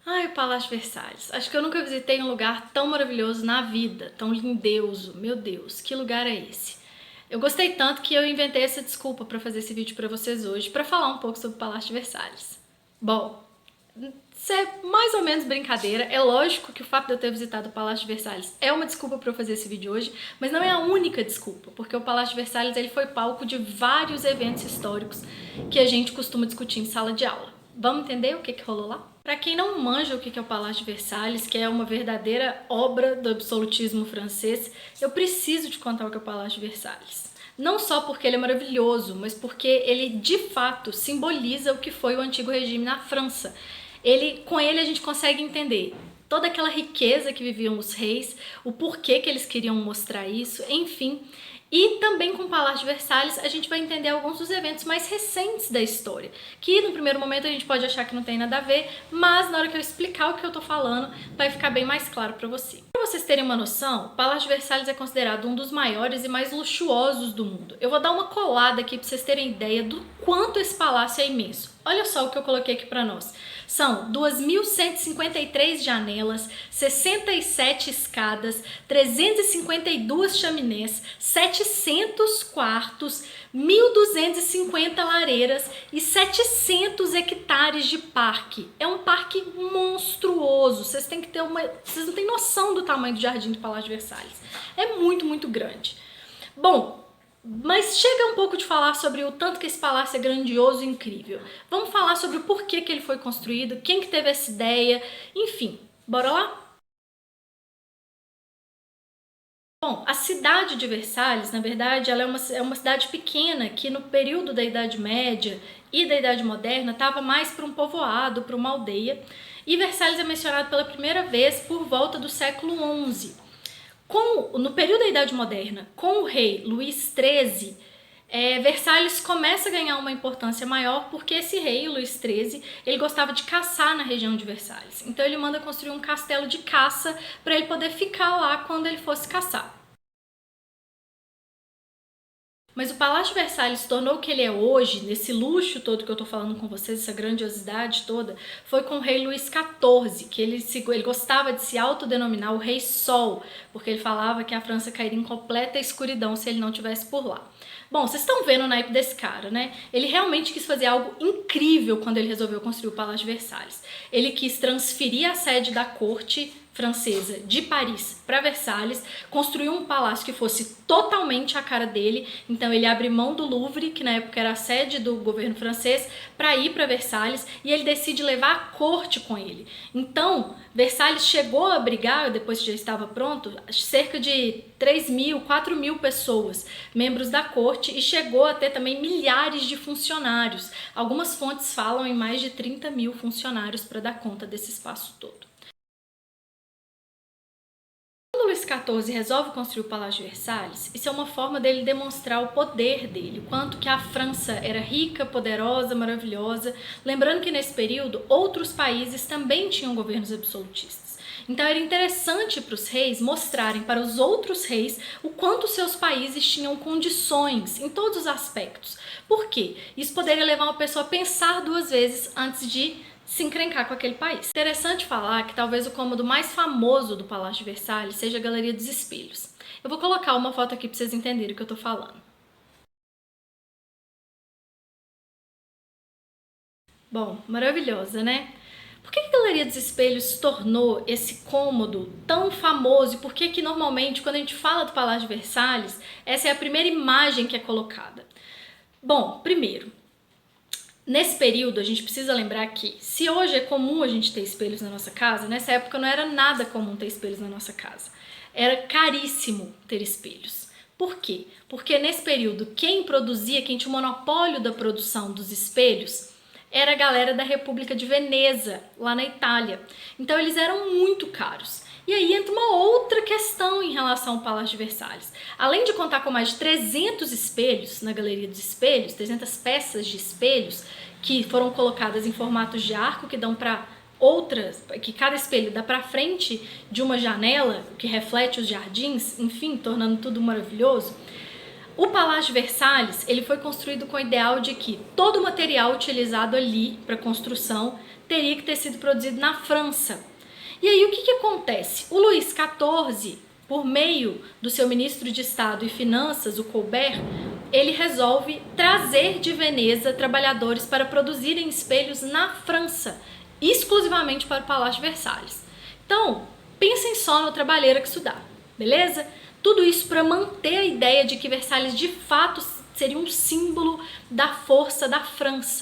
Ai, o Palácio Versalhes. Acho que eu nunca visitei um lugar tão maravilhoso na vida, tão lindeuso. Meu Deus, que lugar é esse? Eu gostei tanto que eu inventei essa desculpa para fazer esse vídeo para vocês hoje, para falar um pouco sobre o Palácio Versalhes. Bom, isso é mais ou menos brincadeira. É lógico que o fato de eu ter visitado o Palácio de Versalhes é uma desculpa para eu fazer esse vídeo hoje, mas não é a única desculpa, porque o Palácio de Versalhes ele foi palco de vários eventos históricos que a gente costuma discutir em sala de aula. Vamos entender o que rolou lá? Para quem não manja o que é o Palácio de Versalhes, que é uma verdadeira obra do absolutismo francês, eu preciso te contar o que é o Palácio de Versalhes. Não só porque ele é maravilhoso, mas porque ele de fato simboliza o que foi o antigo regime na França. Com ele a gente consegue entender toda aquela riqueza que viviam os reis, o porquê que eles queriam mostrar isso, enfim. E também com o Palácio de Versalhes a gente vai entender alguns dos eventos mais recentes da história, que no primeiro momento a gente pode achar que não tem nada a ver, mas na hora que eu explicar o que eu tô falando vai ficar bem mais claro para você. Para vocês terem uma noção, o Palácio de Versalhes é considerado um dos maiores e mais luxuosos do mundo. Eu vou dar uma colada aqui para vocês terem ideia do quanto esse palácio é imenso. Olha só o que eu coloquei aqui para nós. São 2.153 janelas, 67 escadas, 352 chaminés, 700 quartos, 1.250 lareiras e 700 hectares de parque. É um parque monstruoso. Vocês não têm noção do tamanho do Jardim do Palácio de Versalhes. É muito, muito grande. Bom, mas chega um pouco de falar sobre o tanto que esse palácio é grandioso e incrível. Vamos falar sobre o porquê que ele foi construído, quem que teve essa ideia, enfim, bora lá? Bom, a cidade de Versalhes, na verdade, ela é uma cidade pequena que no período da Idade Média e da Idade Moderna estava mais para um povoado, para uma aldeia, e Versalhes é mencionado pela primeira vez por volta do século XI. No período da Idade Moderna, com o rei Luís XIII, Versalhes começa a ganhar uma importância maior porque esse rei, Luís XIII, ele gostava de caçar na região de Versalhes. Então ele manda construir um castelo de caça para ele poder ficar lá quando ele fosse caçar. Mas o Palácio de Versalhes se tornou o que ele é hoje, nesse luxo todo que eu tô falando com vocês, essa grandiosidade toda, foi com o rei Luís XIV, que ele gostava de se autodenominar o Rei Sol, porque ele falava que a França cairia em completa escuridão se ele não estivesse por lá. Bom, vocês estão vendo o naipe desse cara, né? Ele realmente quis fazer algo incrível quando ele resolveu construir o Palácio de Versalhes. Ele quis transferir a sede da corte francesa de Paris para Versalhes, construiu um palácio que fosse totalmente a cara dele. Então ele abre mão do Louvre, que na época era a sede do governo francês, para ir para Versalhes, e ele decide levar a corte com ele. Então Versalhes chegou a abrigar, depois que já estava pronto, cerca de 3.000, 4.000 pessoas, membros da corte, e chegou a ter também milhares de funcionários. Algumas fontes falam em mais de 30.000 funcionários para dar conta desse espaço todo. Quando Luís XIV resolve construir o Palácio de Versalhes, isso é uma forma dele demonstrar o poder dele, o quanto que a França era rica, poderosa, maravilhosa. Lembrando que nesse período outros países também tinham governos absolutistas. Então era interessante para os reis mostrarem para os outros reis o quanto seus países tinham condições em todos os aspectos. Por quê? Isso poderia levar uma pessoa a pensar duas vezes antes de se encrencar com aquele país. Interessante falar que talvez o cômodo mais famoso do Palácio de Versalhes seja a Galeria dos Espelhos. Eu vou colocar uma foto aqui para vocês entenderem o que eu tô falando. Bom, maravilhosa, né? Por que a Galeria dos Espelhos se tornou esse cômodo tão famoso? E por que normalmente, quando a gente fala do Palácio de Versalhes, essa é a primeira imagem que é colocada? Bom, primeiro, nesse período, a gente precisa lembrar que, se hoje é comum a gente ter espelhos na nossa casa, nessa época não era nada comum ter espelhos na nossa casa. Era caríssimo ter espelhos. Por quê? Porque nesse período, quem tinha o monopólio da produção dos espelhos, era a galera da República de Veneza, lá na Itália. Então eles eram muito caros. E aí entra uma outra questão em relação ao Palácio de Versalhes. Além de contar com mais de 300 espelhos na Galeria dos Espelhos, 300 peças de espelhos que foram colocadas em formatos de arco que dão para que cada espelho dá para frente de uma janela que reflete os jardins, enfim, tornando tudo maravilhoso. O Palácio de Versalhes, ele foi construído com o ideal de que todo o material utilizado ali para construção teria que ter sido produzido na França. E aí o que acontece? O Luís XIV, por meio do seu ministro de Estado e Finanças, o Colbert, ele resolve trazer de Veneza trabalhadores para produzirem espelhos na França, exclusivamente para o Palácio de Versalhes. Então, pensem só no trabalheira que isso dá, beleza? Tudo isso para manter a ideia de que Versalhes de fato seria um símbolo da força da França.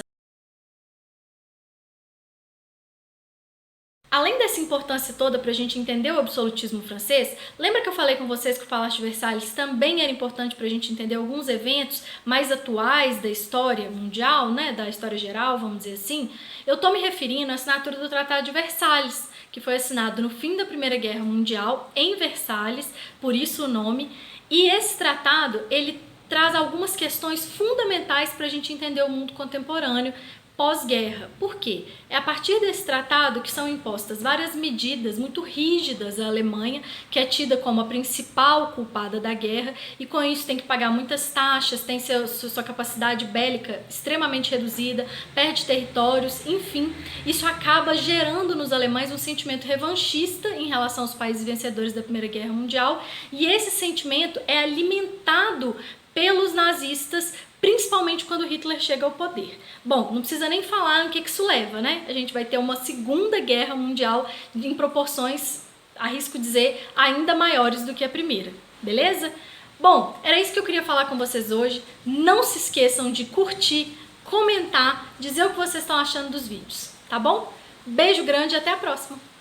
Além dessa importância toda para a gente entender o absolutismo francês, lembra que eu falei com vocês que o Palácio de Versalhes também era importante para a gente entender alguns eventos mais atuais da história mundial, né, da história geral, vamos dizer assim? Eu estou me referindo à assinatura do Tratado de Versalhes, que foi assinado no fim da Primeira Guerra Mundial, em Versalhes, por isso o nome, e esse tratado, ele traz algumas questões fundamentais para a gente entender o mundo contemporâneo, pós-guerra. Por quê? É a partir desse tratado que são impostas várias medidas muito rígidas à Alemanha, que é tida como a principal culpada da guerra, e com isso tem que pagar muitas taxas, tem sua capacidade bélica extremamente reduzida, perde territórios, enfim. Isso acaba gerando nos alemães um sentimento revanchista em relação aos países vencedores da Primeira Guerra Mundial, e esse sentimento é alimentado pelos nazistas, principalmente quando Hitler chega ao poder. Bom, não precisa nem falar no que isso leva, né? A gente vai ter uma Segunda Guerra Mundial em proporções, arrisco dizer, ainda maiores do que a primeira, beleza? Bom, era isso que eu queria falar com vocês hoje. Não se esqueçam de curtir, comentar, dizer o que vocês estão achando dos vídeos, tá bom? Beijo grande e até a próxima!